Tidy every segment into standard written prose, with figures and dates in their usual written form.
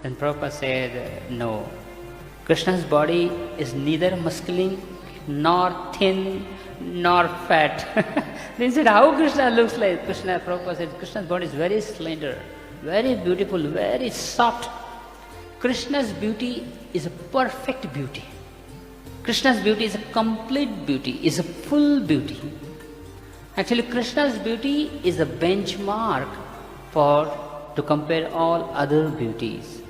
Then Prabhupada said, no. Krishna's body is neither masculine, nor thin, nor fat. They said, how Krishna looks like? Prabhupada said, Krishna's body is very slender, very beautiful, very soft. Krishna's beauty is a perfect beauty. Krishna's beauty is a complete beauty, is a full beauty. Actually, Krishna's beauty is a benchmark to compare all other beauties.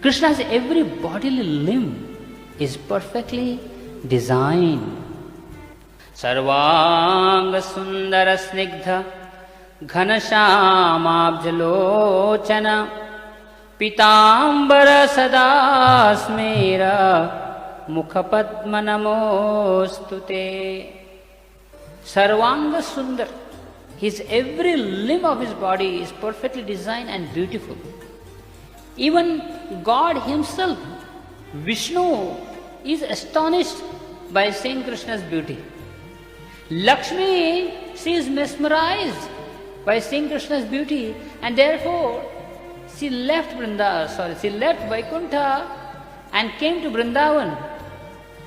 Krishna's every bodily limb is perfectly designed. Sarvanga sundara snigdha ghanashamabjalochana pitambara sada smera mukhapadma namostute. Sarvanga sundar. His every limb of his body is perfectly designed and beautiful. Even God himself, Vishnu, is astonished by seeing Krishna's beauty. Lakshmi, she is mesmerized by seeing Krishna's beauty, and therefore she left Vaikuntha and came to Vrindavan,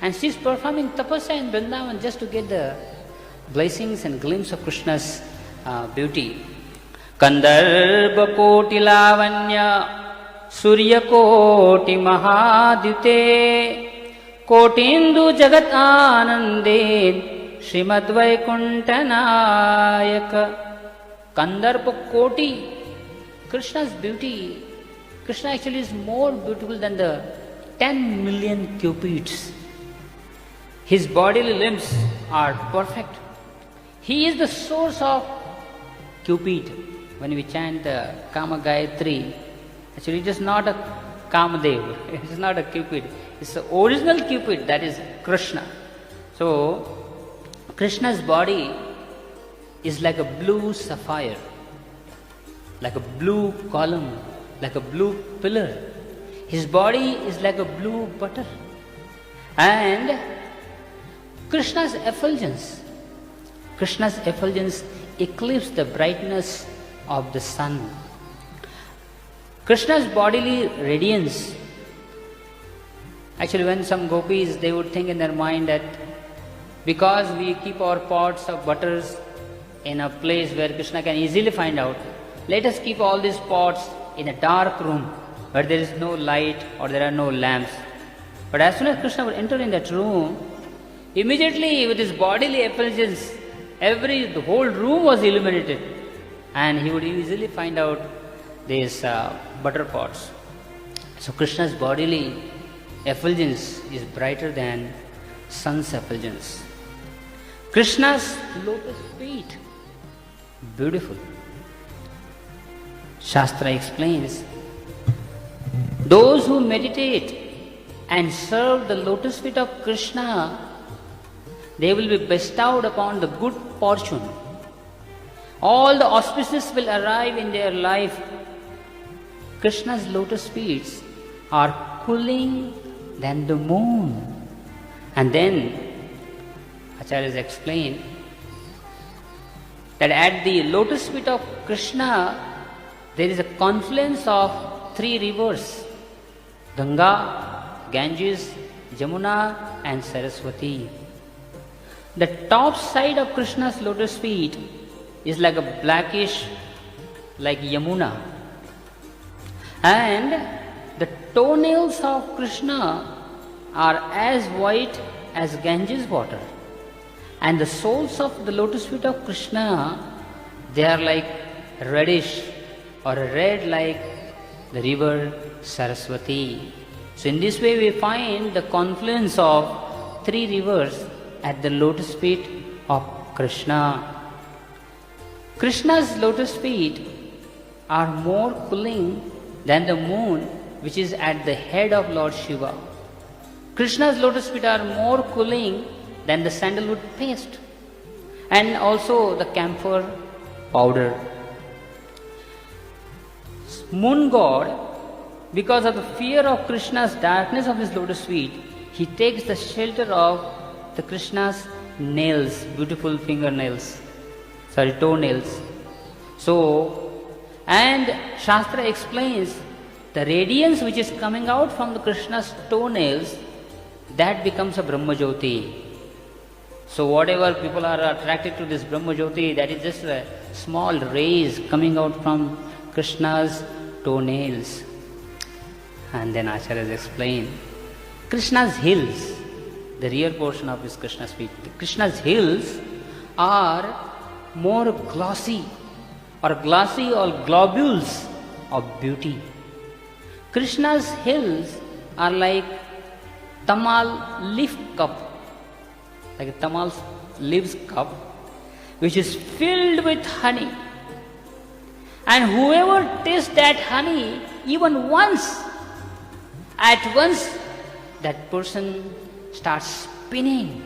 and she is performing tapasya in Vrindavan just to get the blessings and glimpse of Krishna's beauty. Kandarbha koti lavanya Surya koti mahadite Kotindu jagat anande Srimad Vaikuntha Nayaka. Kandarbha koti, Krishna's beauty. Krishna actually is more beautiful than the 10 million cupids. His bodily limbs are perfect. He is the source of Cupid. When we chant the Kama Gayatri, actually it is not a Kamadev, it is not a Cupid. It's the original Cupid, that is Krishna. So, Krishna's body is like a blue sapphire, like a blue column, like a blue pillar. His body is like a blue butter. And Krishna's effulgence eclipses the brightness of the sun. Krishna's bodily radiance. Actually, when some gopis, they would think in their mind that because we keep our pots of butters in a place where Krishna can easily find out, let us keep all these pots in a dark room where there is no light or there are no lamps. But as soon as Krishna would enter in that room, immediately with his bodily effulgence, the whole room was illuminated, and he would easily find out these butter pots. So Krishna's bodily effulgence is brighter than sun's effulgence. Krishna's lotus feet, beautiful. Shastra explains, those who meditate and serve the lotus feet of Krishna, they will be bestowed upon the good fortune. All the auspices will arrive in their life. Krishna's lotus feet are cooling than the moon. And then Acharyas explain that at the lotus feet of Krishna there is a confluence of 3 rivers: Ganga, Ganges, Jamuna and Saraswati. The top side of Krishna's lotus feet is like a blackish, like Yamuna. And the toenails of Krishna are as white as Ganges water. And the soles of the lotus feet of Krishna, they are like reddish or red like the river Saraswati. So in this way we find the confluence of 3 rivers at the lotus feet of Krishna. Krishna's lotus feet are more cooling than the moon which is at the head of Lord Shiva. Krishna's lotus feet are more cooling than the sandalwood paste and also the camphor powder. Moon god, because of the fear of Krishna's darkness of his lotus feet, he takes the shelter of the Krishna's nails, beautiful toenails. So, and Shastra explains the radiance which is coming out from the Krishna's toenails, that becomes a Brahma Jyoti. So whatever people are attracted to this Brahma Jyoti, that is just a small rays coming out from Krishna's toenails. And then Acharyas explain, Krishna's hills, the rear portion of his Krishna's feet, Krishna's hills are more glossy or globules of beauty. Krishna's hills are like tamal leaf cup, like a tamal leaves cup, which is filled with honey. And whoever tastes that honey even once, at once that person starts spinning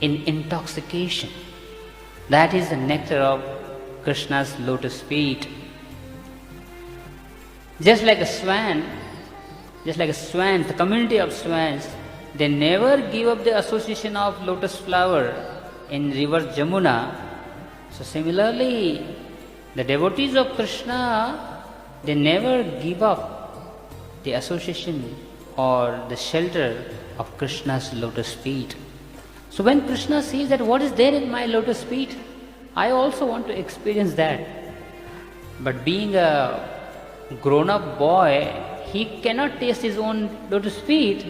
in intoxication. That is the nectar of Krishna's lotus feet. Just like a swan, the community of swans, they never give up the association of lotus flower in river Jamuna. So similarly, the devotees of Krishna, they never give up the association or the shelter of Krishna's lotus feet. So when Krishna sees that what is there in my lotus feet, I also want to experience that. But being a grown-up boy, he cannot taste his own lotus feet.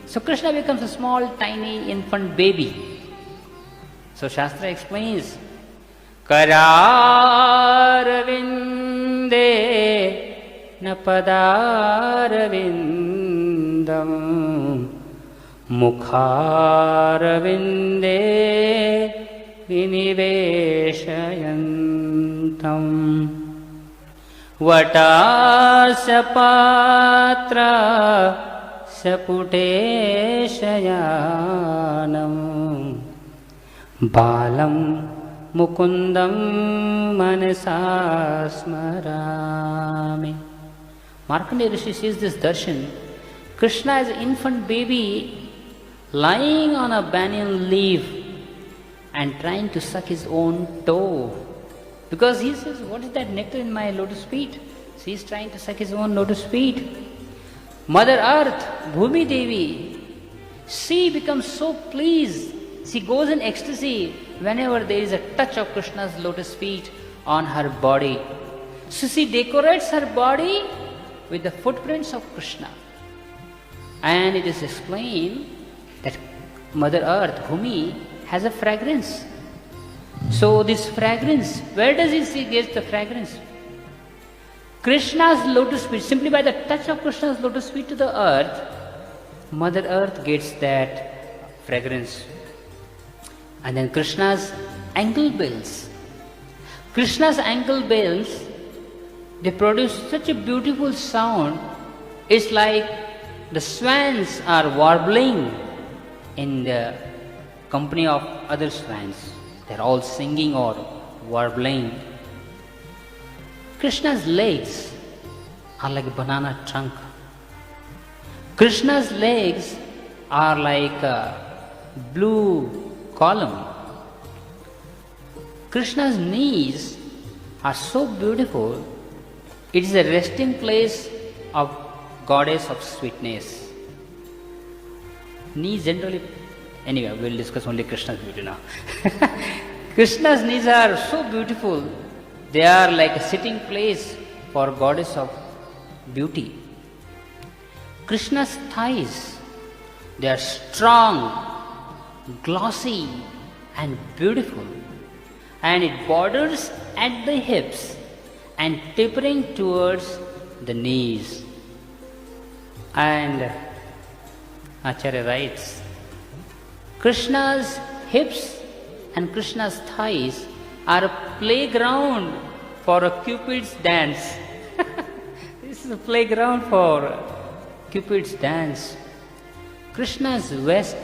So Krishna becomes a small, tiny infant baby. So Shastra explains, Kararavinde napadarvindam Mukharavinde viniveshayantam Vatasya patra sapute shayanam Balam mukundam manasa smarami. Markandeya Rishi sees this darshan. Krishna as an infant baby lying on a banyan leaf and trying to suck his own toe. Because he says, what is that nectar in my lotus feet? So he is trying to suck his own lotus feet. Mother Earth, Bhumi Devi, she becomes so pleased. She goes in ecstasy whenever there is a touch of Krishna's lotus feet on her body. So she decorates her body with the footprints of Krishna. And it is explained that Mother Earth, Bhumi, has a fragrance. So this fragrance, where does she get the fragrance? Krishna's lotus feet, simply by the touch of Krishna's lotus feet to the earth, Mother Earth gets that fragrance. And then Krishna's ankle bells. Krishna's ankle bells, they produce such a beautiful sound. It's like the swans are warbling in the company of other swans. They're all singing or warbling. Krishna's legs are like a banana trunk. Krishna's legs are like a blue column. Krishna's knees are so beautiful. It is a resting place of goddess of sweetness. Knees generally, anyway, we'll discuss only Krishna's beauty now. Krishna's knees are so beautiful. They are like a sitting place for goddess of beauty. Krishna's thighs, they are strong, glossy and beautiful, and it borders at the hips and tapering towards the knees. And Acharya writes, Krishna's hips and Krishna's thighs are a playground for a Cupid's dance. This is a playground for Cupid's dance. Krishna's waist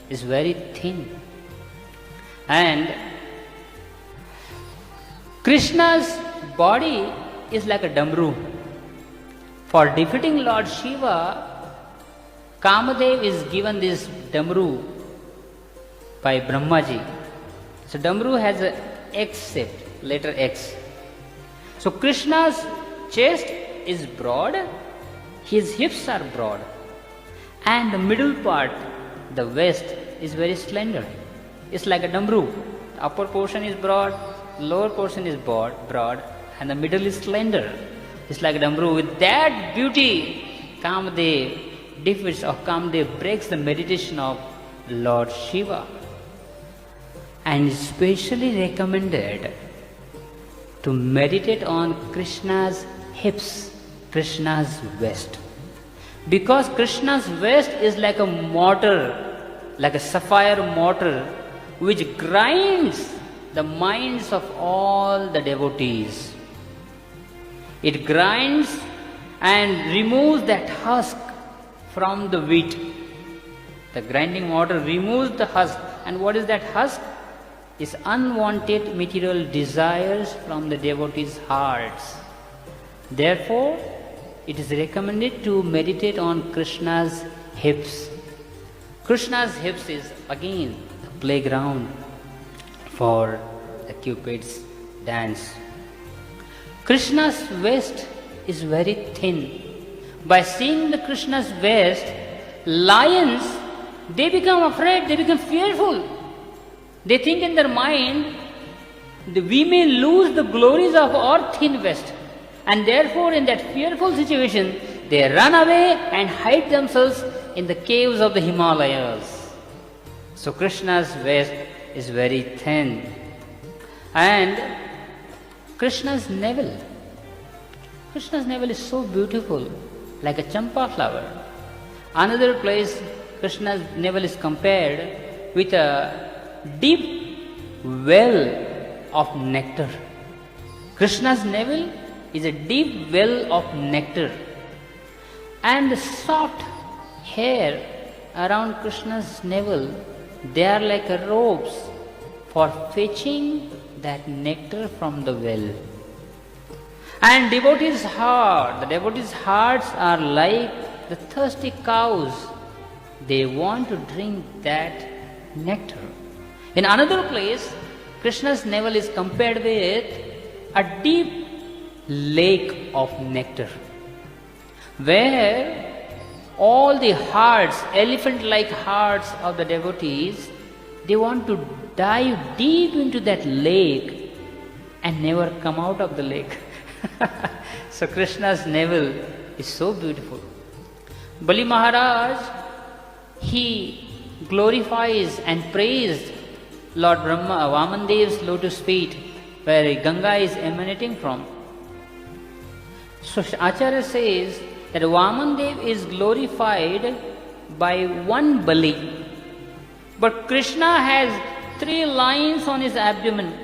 is very thin, and Krishna's body is like a damru. For defeating Lord Shiva, Kamadev is given this damru by Brahmaji. So damru has a X shape, letter X. So Krishna's chest is broad his hips are broad, and the middle part, the waist, is very slender. It's like a damru. The upper portion is broad, lower portion is broad, and the middle is slender. It's like a damru. With that beauty, Kamadev defeats or Kamadev breaks the meditation of Lord Shiva, and is specially recommended to meditate on Krishna's hips, Krishna's waist. Because Krishna's waist is like a mortar, like a sapphire mortar, which grinds the minds of all the devotees. It grinds and removes that husk from the wheat. The grinding mortar removes the husk. And what is that husk? Is unwanted material desires from the devotees' hearts. Therefore, it is recommended to meditate on Krishna's hips. Krishna's hips is again the playground for the Cupid's dance. Krishna's waist is very thin. By seeing the Krishna's waist, lions, they become afraid, they become fearful. They think in their mind, we may lose the glories of our thin waist. And therefore, in that fearful situation, they run away and hide themselves in the caves of the Himalayas. So Krishna's waist is very thin. And Krishna's navel. Krishna's navel is so beautiful, like a champa flower. Another place, Krishna's navel is compared with a deep well of nectar. Krishna's navel is a deep well of nectar. And the soft hair around Krishna's navel, they are like ropes for fetching that nectar from the well. And devotees' heart, the devotees' hearts are like the thirsty cows. They want to drink that nectar. In another place, Krishna's navel is compared with a deep lake of nectar, where all the hearts, elephant-like hearts of the devotees, they want to dive deep into that lake and never come out of the lake. So Krishna's navel is so beautiful. Bali Maharaj, he glorifies and praised Lord Brahma, Vamandev's lotus feet, where Ganga is emanating from. So Acharya says that Vamandev is glorified by one Bali, but Krishna has 3 lines on his abdomen.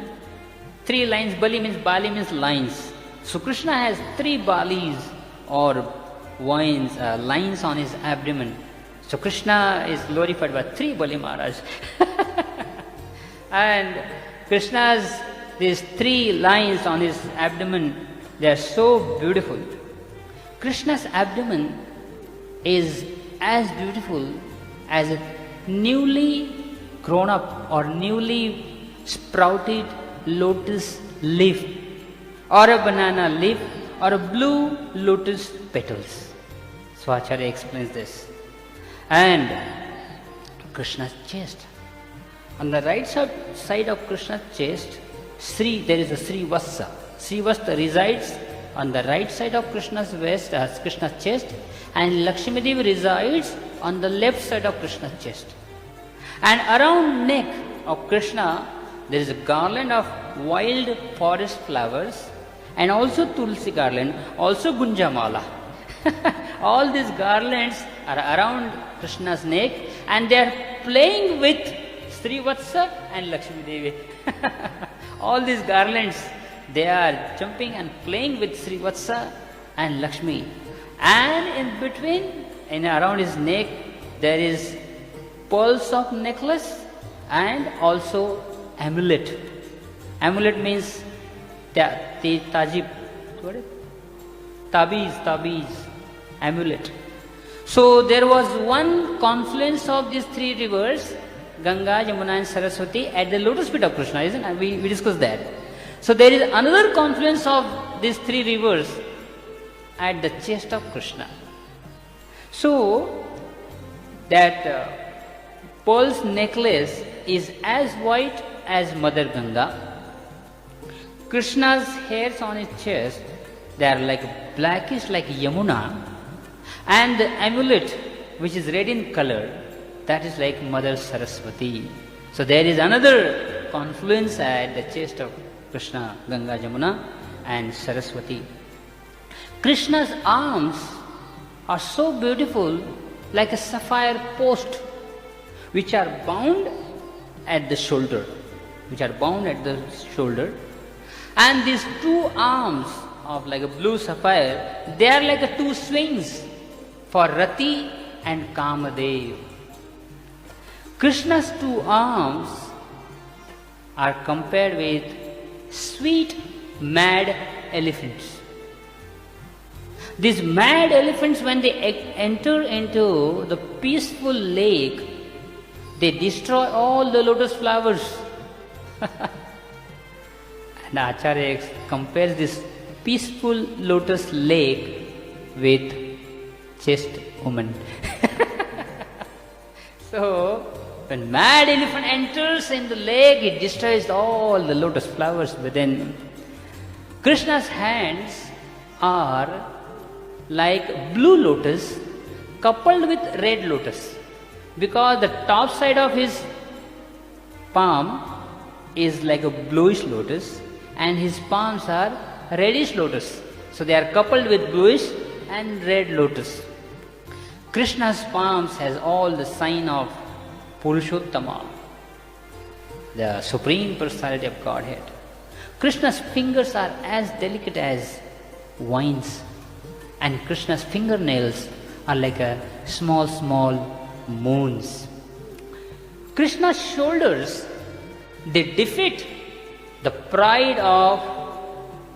3 lines, Bali means lines. So Krishna has 3 Balis or lines on his abdomen. So Krishna is glorified by 3 Bali Maharaj. And Krishna's these 3 lines on his abdomen, they are so beautiful. Krishna's abdomen is as beautiful as a newly grown up or newly sprouted lotus leaf, or a banana leaf, or a blue lotus petals. So Acharya explains this. And Krishna's chest. On the right side of Krishna's chest, there is a Srivastha. Srivastha resides on the right side of Krishna's Krishna's chest, and Lakshmi Devi resides on the left side of Krishna's chest. And around neck of Krishna, there is a garland of wild forest flowers, and also Tulsi garland, also Gunjamala. All these garlands are around Krishna's neck, and they are playing with Srivatsa and Lakshmi Devi. All these garlands, they are jumping and playing with Srivatsa and Lakshmi. And in between, around his neck, there is pearls of necklace and also amulet. Amulet means tajib. What is it? Tabiz, amulet. So there was one confluence of these 3 rivers, Ganga, Yamuna and Saraswati, at the lotus feet of Krishna, isn't it? We discussed that. So there is another confluence of these 3 rivers at the chest of Krishna. So that pearl's necklace is as white as Mother Ganga. Krishna's hairs on his chest, they are like blackish like Yamuna, and the amulet which is red in color, that is like Mother Saraswati. So there is another confluence at the chest of Krishna, Ganga, Jamuna and Saraswati. Krishna's arms are so beautiful, like a sapphire post, which are bound at the shoulder, and these two arms of like a blue sapphire, they are like a two swings for Rati and Kamadev. Krishna's two arms are compared with sweet mad elephants. These mad elephants, when they enter into the peaceful lake, they destroy all the lotus flowers. And Acharya compares this peaceful lotus lake with chaste woman. So, when mad elephant enters in the lake, it destroys all the lotus flowers within. Krishna's hands are like blue lotus coupled with red lotus, because the top side of his palm is like a bluish lotus and his palms are reddish lotus. So they are coupled with bluish and red lotus. Krishna's palms has all the sign of Purushottama, the Supreme Personality of Godhead. Krishna's fingers are as delicate as vines, and Krishna's fingernails are like a small moons. Krishna's shoulders, they defeat the pride of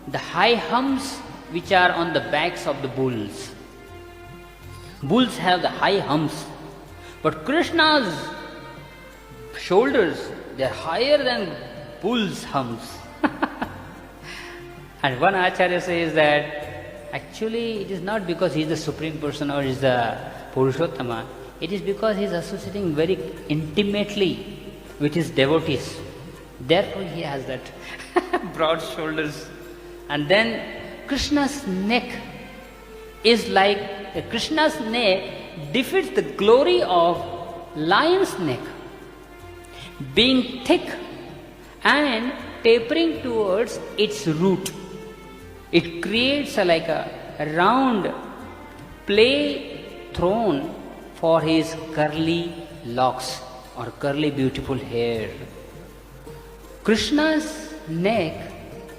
the high humps which are on the backs of the bulls. Bulls have the high humps, but Krishna's shoulders, they are higher than bulls' humps. And one Acharya says that actually it is not because he is the Supreme Person or is the Purushottama, it is because he is associating very intimately with his devotees. Therefore he has that broad shoulders. And then Krishna's neck is like, Krishna's neck defeats the glory of lion's neck, being thick and tapering towards its root. It creates like a round play throne for his curly locks or curly beautiful hair. Krishna's neck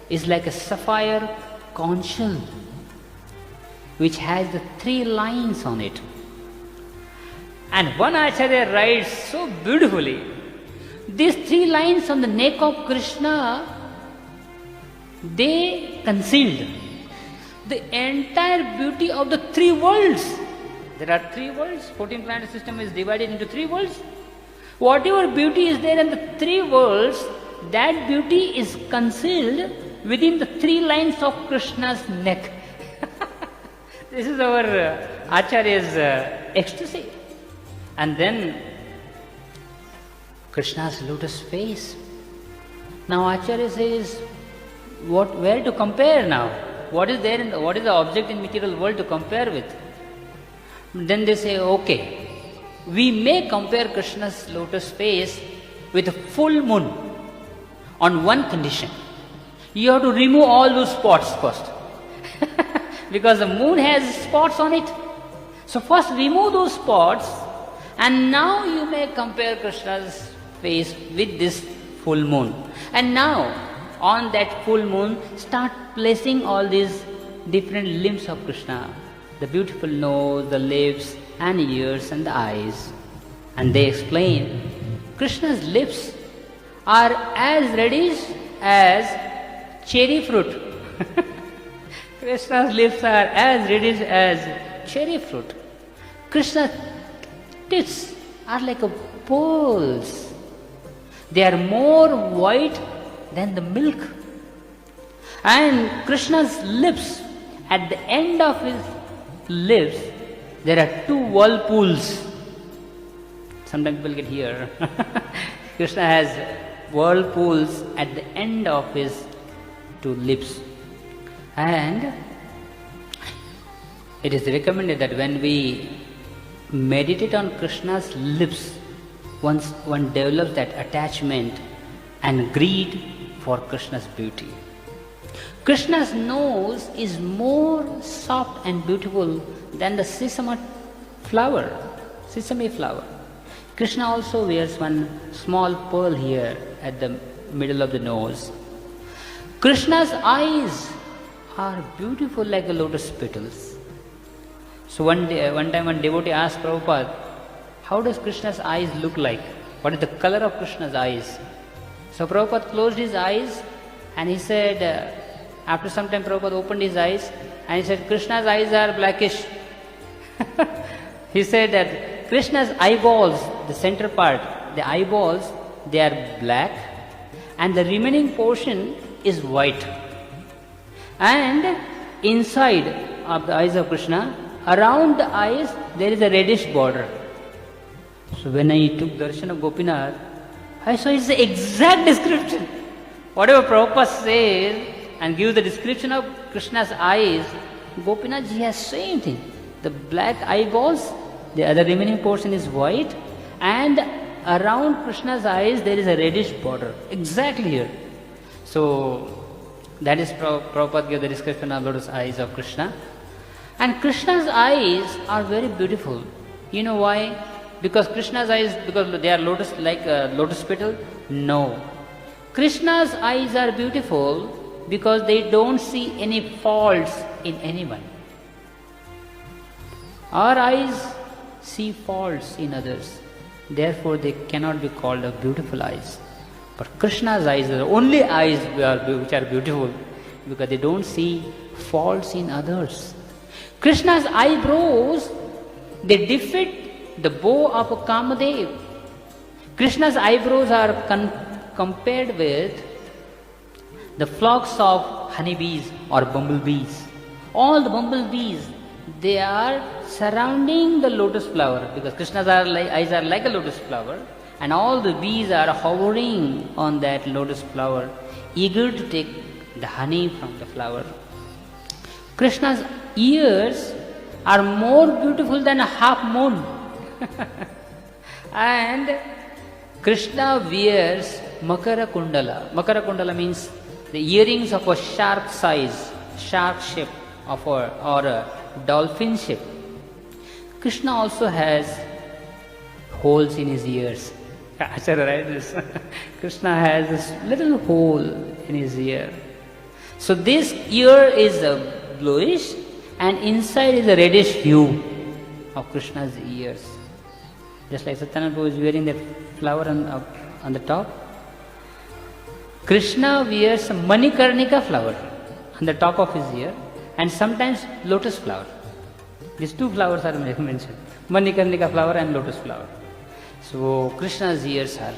is like a sapphire conch shell which has the 3 lines on it. And one Acharya writes so beautifully, these 3 lines on the neck of Krishna, they concealed the entire beauty of the 3 worlds. There are 3 worlds, 14 planet system is divided into 3 worlds. Whatever beauty is there in the 3 worlds, that beauty is concealed within the 3 lines of Krishna's neck. This is our Acharya's ecstasy. And then Krishna's lotus face. Now Acharya says, where to compare now? What is there what is the object in material world to compare with? Then they say, okay, we may compare Krishna's lotus face with a full moon on one condition. You have to remove all those spots first. Because the moon has spots on it. So first remove those spots, and now you may compare Krishna's face with this full moon. And now on that full moon, start placing all these different limbs of Krishna. The beautiful nose, the lips and ears and the eyes. And they explain, Krishna's lips are as reddish as cherry fruit. Krishna's lips are as reddish as cherry fruit. Krishna's tits are like a pearls. They are more white than the milk. And Krishna's lips, at the end of his lips, there are two whirlpools. Sometimes people get here. Krishna has whirlpools at the end of his two lips. And it is recommended that when we meditate on Krishna's lips, once one develops that attachment and greed for Krishna's beauty. Krishna's nose is more soft and beautiful than the sesame flower. Krishna also wears one small pearl here at the middle of the nose. Krishna's eyes are beautiful like the lotus petals. So one time one devotee asked Prabhupada, how does Krishna's eyes look like? What is the color of Krishna's eyes? So Prabhupada closed his eyes and he said, after some time Prabhupada opened his eyes and he said, Krishna's eyes are blackish. He said that Krishna's eyeballs, the center part, the eyeballs, they are black and the remaining portion is white. And inside of the eyes of Krishna, around the eyes, there is a reddish border. So when I took darshan of Gopinath, I saw it's the exact description. Whatever Prabhupada says and gives the description of Krishna's eyes, Gopinath ji has same thing. The black eyeballs, the other remaining portion is white, and around Krishna's eyes there is a reddish border. Exactly here. So that is Prabhupada gave the description of lotus eyes of Krishna. And Krishna's eyes are very beautiful. You know why? Because Krishna's eyes, because they are lotus, like lotus petal? No. Krishna's eyes are beautiful because they don't see any faults in anyone. Our eyes see faults in others. Therefore, they cannot be called beautiful eyes. But Krishna's eyes are the only eyes which are beautiful because they don't see faults in others. Krishna's eyebrows, they defeat the bow of a Kamadev. Krishna's eyebrows are compared with the flocks of honeybees or bumblebees. All the bumblebees, they are surrounding the lotus flower because Krishna's eyes are like a lotus flower, and all the bees are hovering on that lotus flower, eager to take the honey from the flower. Krishna's ears are more beautiful than a half moon. And Krishna wears Makara Kundala. Makara Kundala means the earrings of a shark size, shark shape of or a dolphin shape. Krishna also has holes in his ears. Krishna has this little hole in his ear. So this ear is bluish and inside is a reddish hue of Krishna's ears. Just like Satyananda Prabhu is wearing that flower on the top. Krishna wears Manikarnika flower on the top of his ear and sometimes lotus flower. These two flowers are mentioned. Manikarnika flower and lotus flower. So Krishna's ears are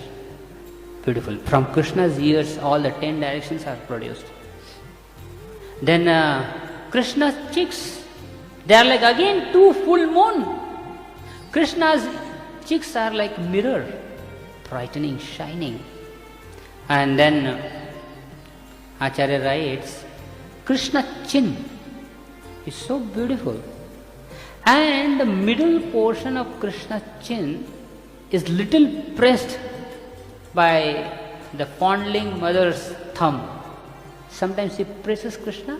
beautiful. From Krishna's ears all the 10 directions are produced. Then Krishna's cheeks, they are like again two full moon. Krishna's cheeks are like mirror, brightening, shining. And then Acharya writes, Krishna's chin is so beautiful. And the middle portion of Krishna's chin is little pressed by the fondling mother's thumb. Sometimes he presses Krishna.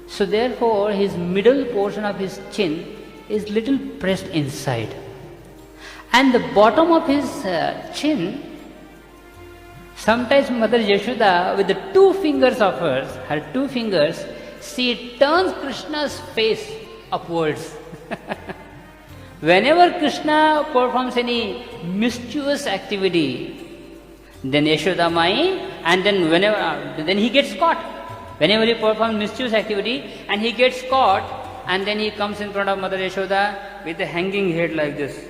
So therefore his middle portion of his chin is little pressed inside. And the bottom of his chin, sometimes Mother Yashoda with the two fingers of hers, her two fingers, she turns Krishna's face upwards. Whenever Krishna performs any mischievous activity, then Yashoda Mai, and then he gets caught. Whenever he performs mischievous activity and he gets caught, and then he comes in front of Mother Yashoda with a hanging head like this.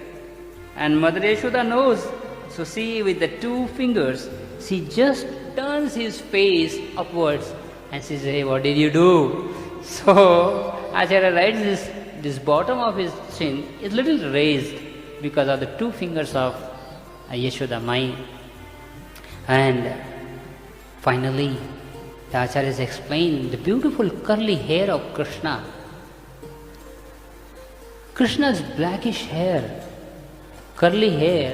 And Mother Yashoda knows. So she, with the two fingers, she just turns his face upwards and she says, hey, what did you do? So Acharya writes this bottom of his chin is little raised because of the two fingers of Yashoda Mai. And finally, the Acharyas explain the beautiful curly hair of Krishna. Krishna's blackish hair, curly hair,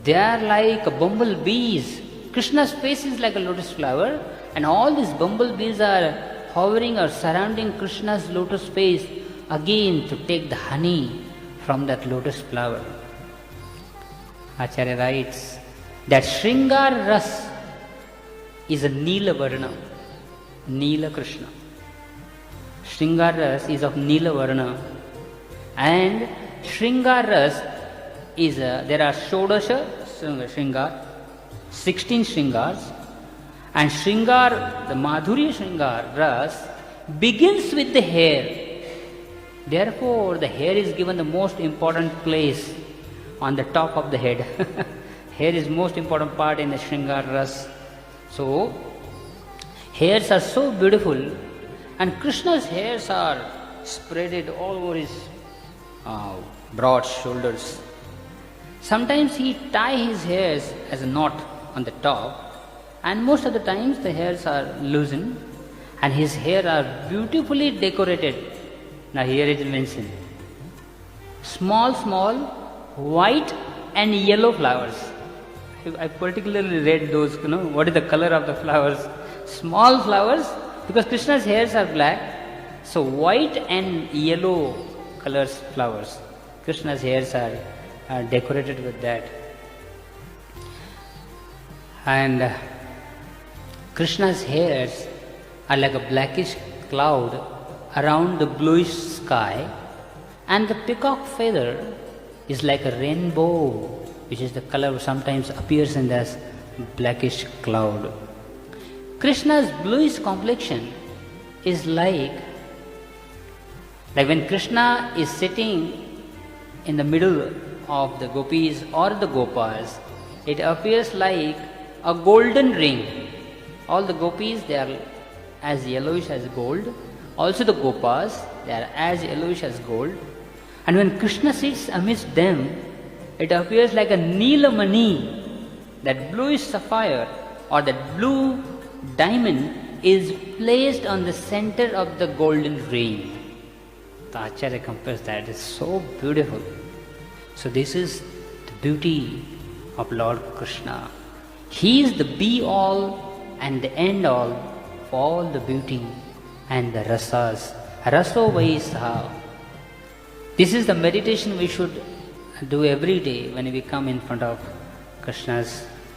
they are like bumblebees. Krishna's face is like a lotus flower, and all these bumblebees are hovering or surrounding Krishna's lotus face again to take the honey from that lotus flower. Acharya writes that Shringar Ras is a Neela Varna, Neela Krishna. Shringar Ras is of Neela Varna, and Shringar Ras is there are Shodasha Shringar, 16 Shringars, and Shringar, the Madhurya Shringar Ras begins with the hair. Therefore, the hair is given the most important place on the top of the head. Hair is most important part in the Shringar Ras. So, hairs are so beautiful, and Krishna's hairs are spreaded all over his broad shoulders. Sometimes he ties his hairs as a knot on the top, and most of the times the hairs are loosened, and his hair are beautifully decorated. Now here it is mentioned. Small, white and yellow flowers. I particularly read those, what is the color of the flowers. Small flowers, because Krishna's hairs are black, so white and yellow colors flowers. Krishna's hairs are decorated with that. And Krishna's hairs are like a blackish cloud around the bluish sky, and the peacock feather is like a rainbow, which is the color sometimes appears in this blackish cloud. Krishna's bluish complexion is like when Krishna is sitting in the middle of the gopis or the gopas, it appears like a golden ring. All the gopis, they are as yellowish as gold. Also the gopas, they are as yellowish as gold. And when Krishna sits amidst them, it appears like a Neelamani, that bluish sapphire or that blue diamond is placed on the center of the golden ring. The Acharya compares that. It's so beautiful. So this is the beauty of Lord Krishna. He is the be-all and the end-all of all the beauty and the rasas. Raso Vaisaha. This is the meditation we should do every day when we come in front of Krishna's